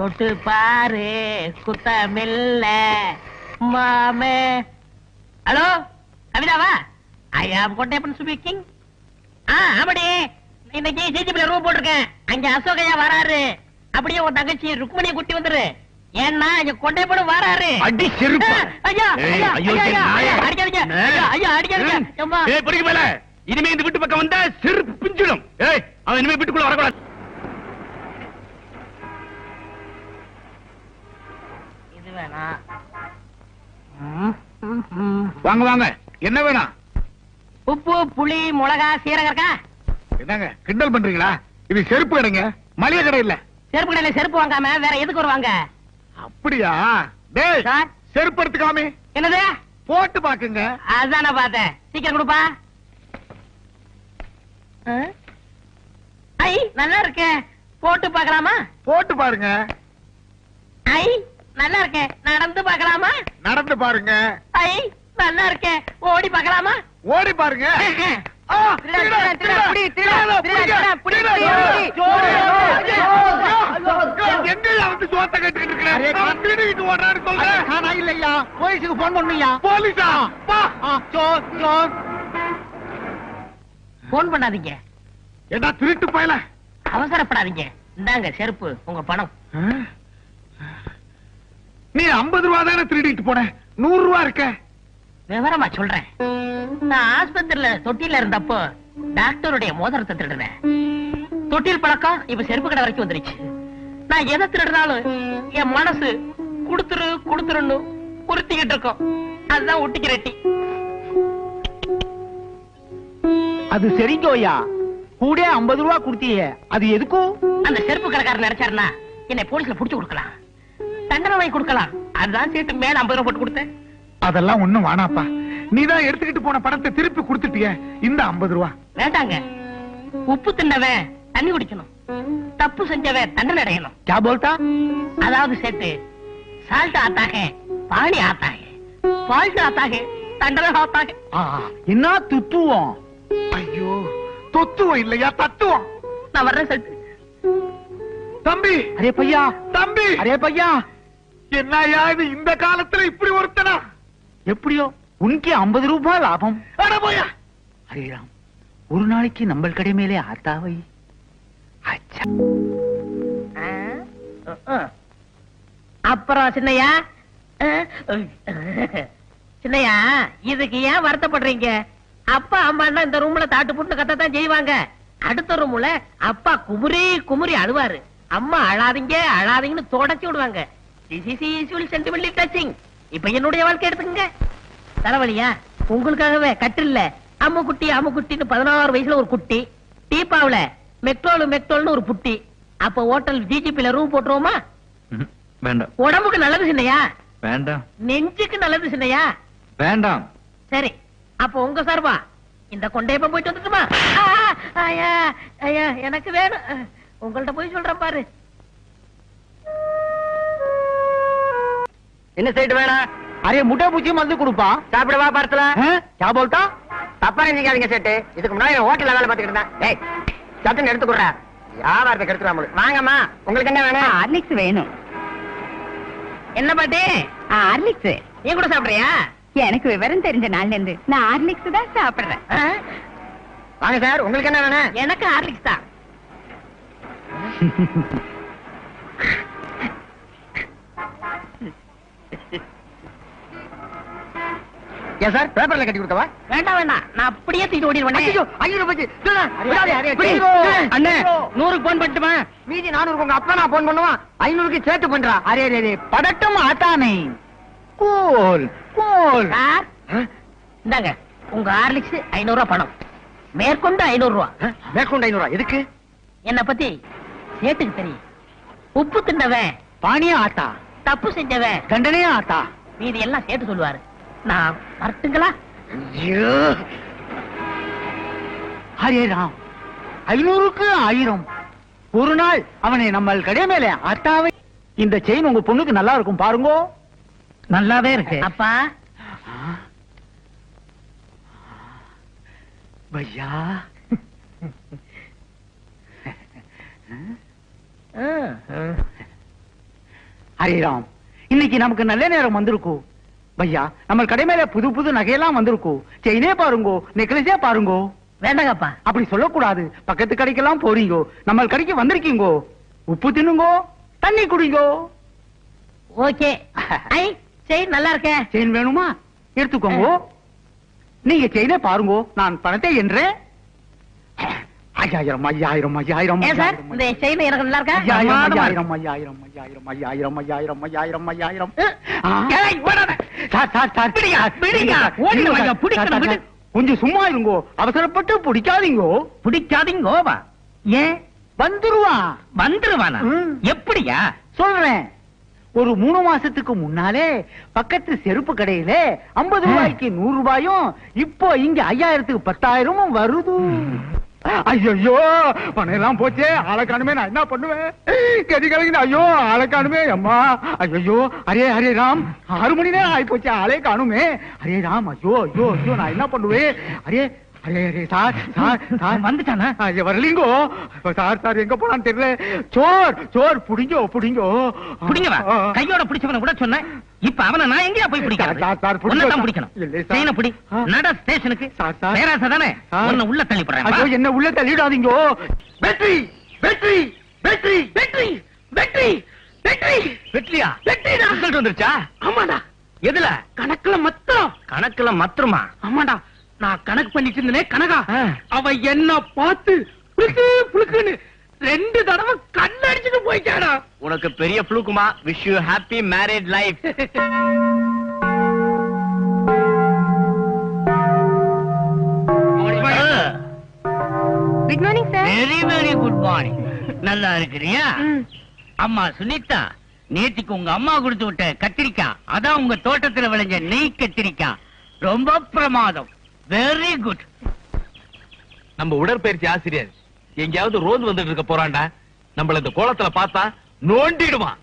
தொட்டு பாரு குத்தமில்ல மாமே. ஹலோ கவிதாவா? ஐ ஆம் கொண்டேப்பன் ஸ்பீக்கிங். ஆமாடி, இன்னைக்கு ஜிஜிபில ரூம் போட்டிருக்கேன். அங்க அசோகையா வராரு. அப்படியே உன் தங்கச்சி ருக்மணியை கூட்டி வந்துரு. ஏன்னா இங்க கொண்டேப்பனும் வராரு. அடி செருப்பு. ஐயா ஐயா அடிக்காதீங்க. ஐயா அடிக்காதீங்க. ஏய் பொறுக்கி மேல. இனிமே இந்த வீட்டு பக்கம் வந்தா செருப்பு பிஞ்சிடும். ஏய் அவன் இனிமே வீட்டுக்குள்ள வரக்கூடாது. இது வேணா. வாங்க வாங்க. என்ன வேணா? உப்பு புளி மிளகா சீரகம் இருக்கா? என்னங்க கிண்டல் பண்றீங்களா? இது செருப்பு கடைங்க, மளிகை கடை இல்ல. செருப்பு கடையில செருப்பு வாங்காம வேற எதுக்கு வருவாங்க? அப்படியா? டேய் சார், செருப்பு எடுத்துக்காமே. என்னது? போட்டு பாக்குங்க. அதான் நான் பார்த்தேன். சீக்கிரம் கொடுப்பா. ஐ நல்லா இருக்கே. போட்டு பார்க்கலாமா? போட்டு பாருங்க. ஐ நல்லா இருக்கே. நடந்து பார்க்கலாமா? நடந்து பாருங்க. ஐ நல்லா இருக்கே. ஓடி பார்க்கலாமா? ஓடி பாருங்க. எங்கயா வந்து சோத்த கட்டிட்டு இருக்கிறேன்? ஓடுறாரு சொல்றேன். இல்லையா போலீஸுக்கு போன் பண்ணுயா? போலீஸா? போன் பண்ணாதீங்க. என்ன திருட்டு பயல? அவசரப்படாதீங்க. இந்தாங்க செருப்பு, உங்க பணம். நீ 50 ரூபா தானே திருடிட்டு போன, 100 ரூபா இருக்க. விவரமா சொல்றேன். நான் ஆஸ்பத்திரியில தொட்டில இருந்தப்போ டாக்டருடைய மோதிரத்தை திருடுறேன். தொட்டில் பழக்கம் இப்ப செருப்பு கடை வரைக்கும் வந்துருச்சு. நான் எதை திருடுனாலும் என் மனசு குடுத்துரு குடுத்துருன்னு உறுத்திக்கிட்டு இருக்கோம். அதுதான் ஒட்டிக்கிறட்டி. அது சரிங்கோயா, கூட 50 ரூபா கொடுத்தீங்க, அது எதுக்கும்? அந்த செருப்பு கடைக்காரர் நினைச்சாருன்னா என்னை போலீஸ்ல புடிச்சு கொடுக்கலாம், தண்டனை வாங்கி கொடுக்கலாம். அதுதான் சீட்டு மேல 50 ரூபா போட்டு கொடுத்தேன். அதெல்லாம் ஒண்ணும் வானாப்பா. நீதான் எடுத்துக்கிட்டு போன பணத்தை திருப்பி கொடுத்துட்டிய. இந்த 50 ரூபா வேண்டாங்க. உப்பு தின்னவன் தண்ணி குடிக்கணும், தப்பு செஞ்சவன் தண்டனை அடையணும். क्या बोलता? அதாவது சேர்த்து சால்ட் ஆத்தாக பாணி ஆத்தாக, ஃபால்ட் ஆத்தாக தண்டனை ஆத்தாக. என்ன துத்துவோம்? ஐயோ, தொத்துவம் இல்லையா, தத்துவம். நான் வர்றேன் செட்டு. தம்பி, அரே பையா, தம்பி, அரே பையா, என்னையா இது இந்த காலத்துல இப்படி ஒருத்தனா? எப்படியோ உனக்கு 50 ரூபாய் லாபம். அட போயா. அரே ராம், ஒரு நாளைக்கு நம்ம கடை மேலே ஆத்தாவை. அப்புறம் சின்னையா, சின்னையா இதுக்கு ஏன் வருத்தப்படுறீங்க? அப்பா அம்மா இந்த ரூம்ல தாட்டு புட்டு கத்தத்தான் செய்வாங்க. அடுத்த ரூம்ல அப்பா குமுறி குமுறி அழுவாரு, அம்மா அழாதீங்க அழாதீங்கன்னு தொடச்சி விடுவாங்க. இப்ப என்னுடைய வாழ்க்கை எடுத்துக்கங்க. தலைவலியா? உங்களுக்காகவே கட்டில்ல அம்முக்குட்டி அம்முக்குட்டின்னு 16 வயசுல ஒரு குட்டி, டீப்பாவுல மெக்டோல் மெக்டோல்னு ஒரு புட்டி. அப்ப ஹோட்டல் ஜிஜிபில ரூம் போட்டுருவோமா? வேண்டாம். உடம்புக்கு நல்லது சின்னையா, வேண்டாம். நெஞ்சுக்கு நல்லது சின்னையா, வேண்டாம். சரி அப்ப உங்க சார்பா இந்த கொண்டையப்ப போயிட்டு வந்துட்டுமா? ஐயா ஐயா எனக்கு வேணும். உங்கள்ட்ட போய் சொல்றேன் பாரு. என்ன சைடு வேணாம்? அரே முட்டை பூச்சி மருந்து கொடுப்பா. சாப்பிடவா பார்த்தல? क्या बोलता? தப்பா நினைக்காதீங்க சேட்டு. இதுக்கு முன்னாடி ஹோட்டல்ல வேலை பார்த்துக்கிட்டு இருந்தேன். ஏய் சட்டுன்னு எடுத்து கொடுறா, வியாபாரத்தை கெடுத்துறாம. வாங்கம்மா, உங்களுக்கு என்ன வேணும்? ஹார்லிக்ஸ் வேணும். என்ன பாட்டி? ஹார்லிக்ஸ். நீ கூட சாப்பிடுறியா? எனக்கு விவரம் தெரிஞ்ச நாள்ல இருந்து நான் ஹார்லிக்ஸ் தான் சாப்பிடுறேன். வாங்க சார், உங்களுக்கு என்ன வேணும்? எனக்கு ஹார்லிக்ஸ் தான். ஏன் சார் பேப்பர்ல கட்டி கொடுக்கவா? வேண்டாம் வேண்டாம், நான் அப்படியே தூக்கிட்டு ஓடிடுவேன். அண்ணே 100க்கு போன் பண்ணட்டுமா? மீதி 400 உங்க அப்பா நான் போன் பண்ணுவான், 500க்கு சேர்த்து பண்றா. அரே அரே படட்டும் ஆத்தானே. Cool cool. சார் இந்தாங்க உங்க ஹார்லிக்ஸ் 500 ரூபாய் பணம், மேற்கொண்டு 500 ரூபாய். மேற்கொண்டு 500 ரூபாய் எதுக்கு? என்ன பத்தி சேட்டுக்கு தெரியும். உப்பு தின்னவன் பாணியா ஆத்தா, தப்பு செஞ்சவன் தண்டனையா ஆத்தா. மீதி எல்லாம் சேர்த்து சொல்லுவாரு. நான் வரட்டுங்களா? ஹரே ராம், 500க்கு 1000. ஒரு நாள் அவனை நம்ம கடை மேலே ஆத்தாவை. இந்த செயின் உங்க பொண்ணுக்கு நல்லா இருக்கும் பாருங்க. நல்லாவே இருக்கு அப்பா. பையா ஹரிராம், இன்னைக்கு நமக்கு நல்ல நேரம் வந்திருக்கும் பையா. நம்ம கடை மேல புது புது நகையெல்லாம் வந்திருக்கும். செயினே பாருங்கோ, நெக்லஸே பாருங்கோ. வேண்டாங்கப்பா. அப்படி சொல்லக்கூடாது. பக்கத்து கடைக்கெல்லாம் போறீங்கோ, நம்ம கடைக்கு வந்திருக்கீங்கோ. உப்பு தின்னுங்கோ, தண்ணி குடிங்கோ. ஓகே. ஐ செயின் நல்லா இருக்கே. செயின் வேணுமா? எடுத்துக்கோங்க. நீங்க செயினே பாருங்கோ, நான் பணத்தை என்றேன். 5000 5000 5000 ஏன் சார் இந்த செயின் எனக்கு நல்லா இருக்கா? 5000 5000 5000 5000 5000 5000 ஏய் ஓடாத. சார் பிடிங்க. ஓடிங்க வாங்க, பிடிக்கணும் விடு. கொஞ்சம் சும்மா இருங்கோ, அவசரப்பட்டு பிடிக்காதீங்கோ. பிடிக்காதீங்கோவா? ஏன்? வந்துருவானா? எப்படியா சொல்றேன். ஒரு 3 மாசத்துக்கு முன்னாலே பக்கத்து செருப்பு கடையில 50 ரூபாய்க்கு 100 ரூபாயும், இப்போ இங்க 5000க்கு 10,000 வருது. ஐயோ, பணம் எல்லாம் போச்சே, ஆளை காணுமே, நான் என்ன பண்ணுவேன்? கதி கலங்கின. ஐயோ, ஆளை காணுமே அம்மா. ஐயோ, அரே ராம், 6 மணி நேரம் ஆகி போச்சு, ஆளே காணுமே. அரே ராம், ஐயோ ஐயோ ஐயோ, நான் என்ன பண்ணுவேன்? அரே சார் வந்துட்டானா? வரலீங்கோ சார். எங்க போனான்னு தெரியல. சோர் புடிங்கோ. கையோட பிடிச்சவன கூட சொன்னேன். இப்ப அவனை நான் எங்கயா போய் பிடிக்கணும்? செயினை பிடி, நட ஸ்டேஷனுக்கு. பேராசை தானே உன்னை உள்ள தள்ளி போடுறேன். என்ன உள்ள தள்ளிடாதீங்கோ. வெற்றி வெற்றி வெற்றி வெற்றி வெற்றி வெற்றி வெற்றியா? ரிசல்ட் வந்துருச்சா? ஆமாடா. எதுல? கணக்குல மத்திரமா? ஆமாடா, நான் கணக்கு பண்ணிட்டு இருந்தேனே கனகா, அவ என்ன பார்த்து புளுக்குன்னு 2 தடவை கண்ணடிச்சுட்டு போயிட்டாடா. உனக்கு பெரிய புளுக்குமா? Wish you happy married life. Good morning sir. Very good morning. நல்லா இருக்கிறியா? அம்மா சுனிதா, நேத்துக்கு உங்க அம்மா கொடுத்து விட்ட கத்திரிக்காய், அதான் உங்க தோட்டத்துல விளைஞ்ச நெய் கத்திரிக்காய், ரொம்ப பிரமாதம். Very good. நம்ம உடற்பயிற்சி ஆசிரியர் எங்கேயாவது ரோந்து வந்துட்டு இருக்க போறான்டா. நம்மள இந்த கோலத்துல பார்த்தா நோண்டிடுவான்.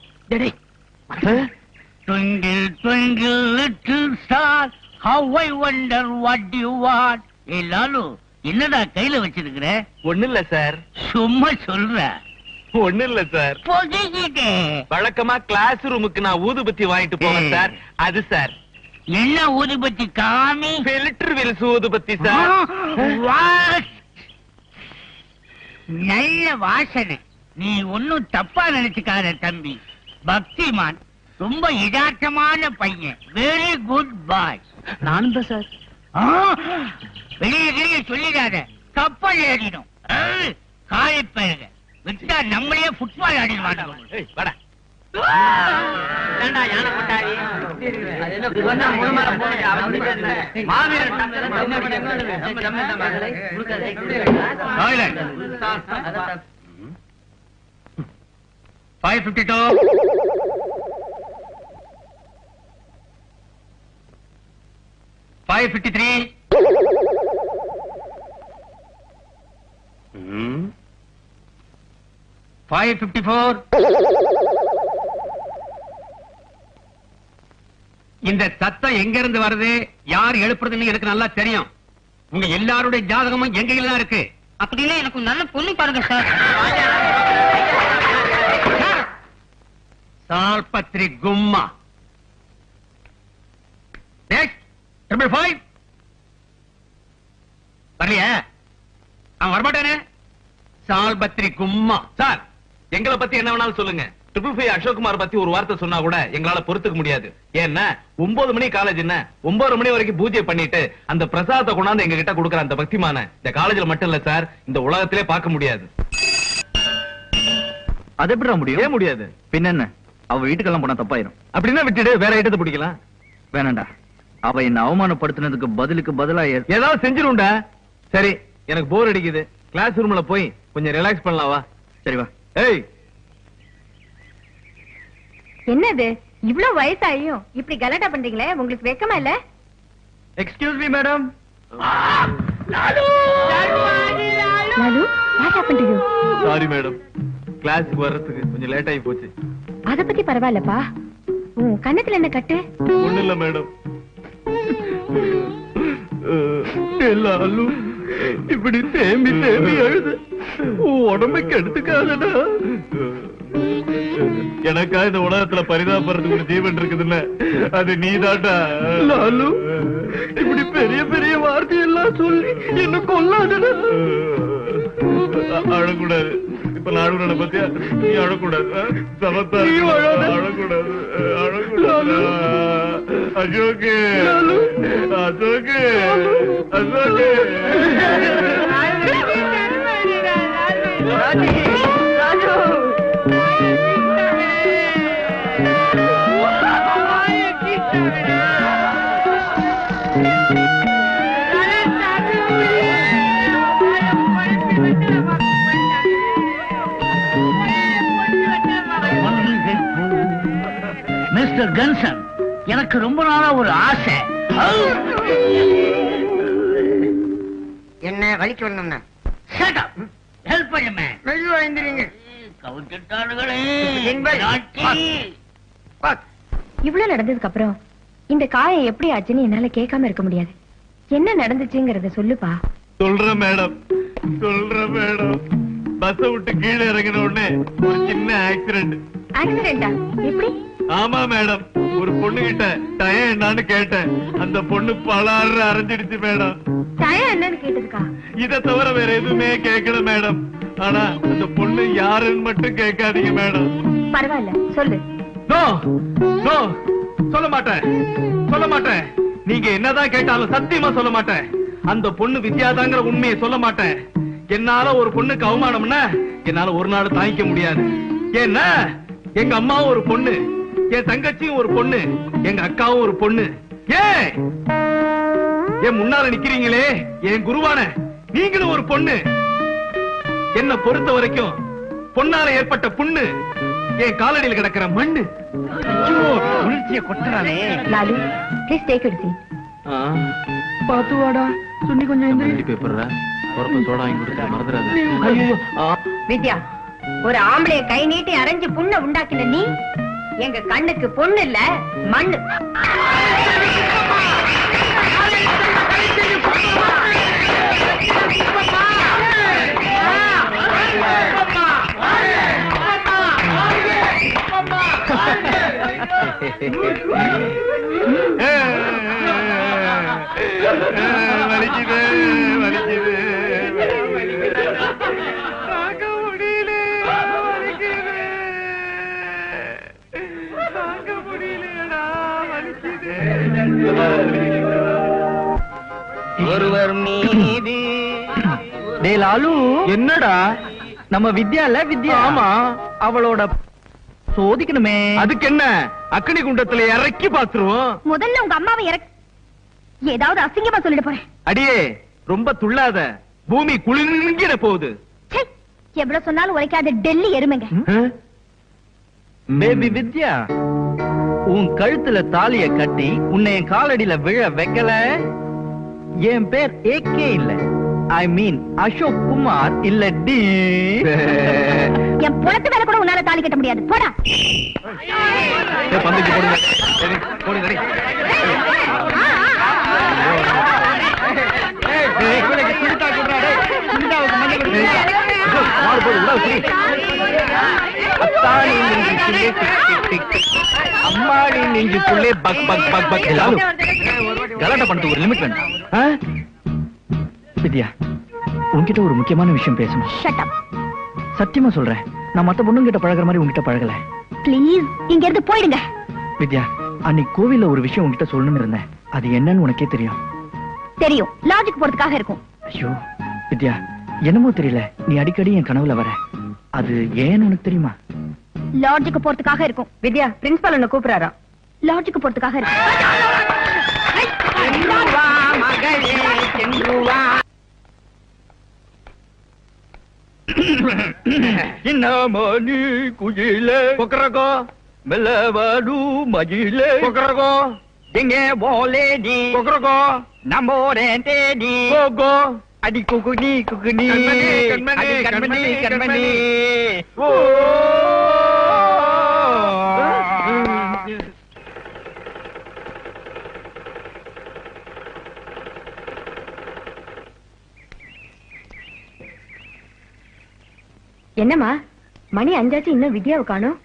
Twinkle twinkle little star, how I wonder what you want. ஏ லாலு, என்னடா கையில வச்சிருக்கிற? ஒண்ணு இல்ல சார். சும்மா சொல்ற. ஒண்ணு இல்ல சார். பொதிக்கிட்டே. வழக்கமா கிளாஸ் ரூமுக்கு நான் ஊதுபத்தி வாங்கிட்டு போவேன் சார். அது சார். என்ன ஊதுபத்தி காமி? ஃபில்டர் வில்ஸ் ஊதுபத்தி சார். நல்ல வாசனை. நீ ஒன்னும் தப்பா நினைச்சுக்காத தம்பி. பக்திமான், ரொம்ப யதார்த்தமான பையன். வெரி குட் பாய். நானும் தான் சார். வெளியே சொல்லிடாத, கப்பல் ஏறிடும். காயப்பருக விட்டா நம்மளே ஃபுட்பால் ஆடிடுவாங்க. வாடா. யானை கொட்டாரி இந்த சத்தம் எங்க இருந்து வருது, யார் எழுப்புறதுன்னு எனக்கு நல்லா தெரியும். உங்க எல்லாருடைய ஜாதகமும் எங்க கையில தான் இருக்கு. அப்படின்னா எனக்கு நல்ல பொண்ணு பாருங்க சார். சால்பத்ரி கும்மா 555 வரலையா? அவன் வரமாட்டானே. சால்பத்ரி கும்மா. சார், எங்களை பத்தி என்ன வேணாலும் சொல்லுங்க. 555 அசோக்குமார் பத்தி ஒரு வார்த்தை சொன்னா கூட எங்களால பொறுத்துக்க முடியாது. ஏன்னா 9 மணி காலேஜ் என்ன, 9 மணி வரைக்கும் பூஜை பண்ணிட்டு அந்த பிரசாதத்தை கொண்டாந்து எங்க கிட்ட கொடுக்குற அந்த பக்திமான இந்த காலேஜ்ல மட்டும் இல்ல சார், இந்த உலகத்திலே பார்க்க முடியாது. அது எப்படி முடியும்? ஏன் முடியாது? பின்ன என்ன, அவ வீட்டுக்கெல்லாம் போனா தப்பாயிரும். அப்படின்னா விட்டுடு, வேற ஐட்டத்தை பிடிக்கலாம். வேணாண்டா, அவ என்ன அவமானப்படுத்தினதுக்கு பதிலுக்கு பதிலா ஏதாவது செஞ்சிருண்டா. சரி, எனக்கு போர் அடிக்குது. கிளாஸ் ரூம்ல போய் கொஞ்சம் ரிலாக்ஸ் பண்ணலாம் வா. சரி வா. ஏய், என்னது இவ்ளோ வயசாயும் இப்படி கலாட்டா பண்றீங்களே, உங்களுக்கு வெக்கமா இல்ல? Excuse me madam. Lalu, what happened to you? Sorry madam, கிளாஸ்க்கு வர்றதுக்கு கொஞ்சம் லேட் ஆகி போச்சு. அத பத்தி பரவாயில்லப்பா. உன் கண்ணத்துல என்ன கட்டு? ஒண்ணு இல்ல மேடம். எல்லாரும் இப்படி தேம்பி தேம்பி அழுது உடம்புக்கு எடுத்துக்காதடா. எனக்கா இந்த உலகத்துல பரிதாபப்படுறதுக்கு ஒரு ஜீவன் இருக்குதுல்ல, அது நீதாட்டா. லாலு, இப்படி பெரிய பெரிய வார்த்தையெல்லாம் சொல்லி என்ன கொல்லாதடா. அழக்கூடாது. இப்ப நான் அழுகுறத பத்தியா? நீ அழக்கூடாது. சமத்தா அழக்கூடாது. அழக்கூடாது. அசோக்கு, அசோக்கு, அசோக்கு. மிஸ்டர் கன்சன், எனக்கு ரொம்ப நாளா ஒரு ஆசை. என்ன வலிக்கு வரணும்னா ஹெல்ப் பண்ணுமே. மெதுவா எழுந்திரீங்க. இவ்வளவு நடந்ததுக்கு அப்புறம் இந்த காயம் எப்படி ஆச்சுன்னு என்னால கேட்காம இருக்க முடியாது. என்ன நடந்துச்சுங்கறத சொல்லுப்பா. சொல்றேன் மேடம், சொல்றேன் மேடம். பஸ் விட்டு கீழே இறங்கின உடனே ஒரு சின்ன ஆக்சிடென்ட். ஆக்சிடென்டா? எப்படி? ஆமா மேடம், ஒரு பொண்ணு கிட்ட டயம் என்னன்னு கேட்டேன். அந்த பொண்ணு பலாறு அரைஞ்சிடுச்சு மேடம். டயம் என்னன்னு கேட்டதுக்கா? இத தவிர வேற எதுவுமே கேட்கல மேடம். ஆனா அந்த பொண்ணு யாருன்னு மட்டும் கேட்காதீங்க மேடம். பரவாயில்ல, சொல்லு. நோ நோ, சொல்ல மாட்டேன், சொல்ல மாட்டேன். நீங்க என்னதான் கேட்டாலும் சத்தியமா சொல்ல மாட்டேன். அந்த பொண்ணு வித்யாதாங்கிற உண்மையை சொல்ல மாட்டேன். என்னால ஒரு பொண்ணுக்கு அவமானம்னா என்னால ஒரு நாள் தாங்கிக்க முடியாது. ஏன்னா எங்க அம்மாவும் ஒரு பொண்ணு, என் தங்கச்சியும் ஒரு பொண்ணு, எங்க அக்காவும் ஒரு பொண்ணு. ஏன் என் முன்னால நிக்கிறீங்களே என் குருவான நீங்களும் ஒரு பொண்ணு. என்ன பொறுத்த வரைக்கும் பொண்ணால ஏற்பட்ட புண்ணு என் காலடியில் கிடக்கிற மண்ணு. உணர்ச்சியை கொட்டுறானே. Lalu, please take it seat. பாத்து வாடா. சுண்ணி கொஞ்சம் எந்திரி. பேப்பர்ற பொறுப்பு சோடா வாங்கி கொடுத்து மறந்துடாத. வித்யா, ஒரு ஆம்பளைய கை நீட்டி அரைஞ்சு புண்ணை உண்டாக்கின நீ எங்க கண்ணுக்கு பொண்ணு இல்ல, மண்ணு. வலிக்குது, வலிக்குது. ஒருவர் மீது. டே லாலு, என்னடா நம்ம வித்யால வித்யா? ஆமா, அவளோட சோதிக்கணுமே. அதுக்கு என்ன, அக்னி குண்டத்துல இறக்கி பாத்துருவோம். முதல்ல உங்க அம்மாவை ஏதாவது அசிங்கமா சொல்லிட்டு போறேன். அடியே ரொம்ப துள்ளாத, பூமி குளிர்கிற போகுது. எவ்வளவு சொன்னாலும் உரைக்காத டெல்லி எருமைங்க. பேபி வித்யா, உன் கழுத்துல தாலிய கட்டி உன்னை என் காலடியில விழ வைக்கல. என் பேர் ஏகே இல்ல, ஐ மீன் அசோக் குமார் இல்ல டி. என் புறத்து வேலை கூட உன்னால தாலி கட்ட முடியாது. போடா. பந்துக்கு போடுங்க. போடு, ரெடி. அம்மாடி நெஞ்சுக்குள்ளே பக் பக் பக் பக். கலாட்டா பண்ணது ஒரு லிமிட் வேண்டாம். வித்யா, உன்கிட்ட ஒரு முக்கியமான விஷயம் பேசணும். Shut up. சத்தியமா சொல்றேன், நான் மத்த பொண்ணுங்கிட்ட பழகுற மாதிரி உன்கிட்ட பழகல. ப்ளீஸ் இங்க இருந்து போயிடுங்க. வித்யா, அன்னைக்கு கோவில்ல ஒரு விஷயம் உன்கிட்ட சொல்லணும்னு இருந்தேன். அது என்னன்னு உனக்கே தெரியும். தெரியும், லாஜிக் போறதுக்காக இருக்கும். ஐயோ வித்யா, என்னமோ தெரியல, நீ அடிக்கடி என் கனவுல வர. அது ஏன்னு உனக்கு தெரியுமா? லாஜிக் போறதுக்காக இருக்கும். வித்யா, பிரின்சிபல் என்ன கூப்பிடுறாராம். லாஜிக் போறதுக்காக இருக்கும். இன்னமணி குயிலே கொக்கரக்கோ மெல்லவாடு மயிலே கொக்கரக்கோ எங்கே போலே நீ கொக்கரக்கோ நம்மோரே தேடி கோகோ அடி குகுனி குகுனி கண்மணி, அடி கண்மணி கண்மணி. ஓ என்னம்மா, மணி 5 இன்னும் வித்யாவை காணோம்.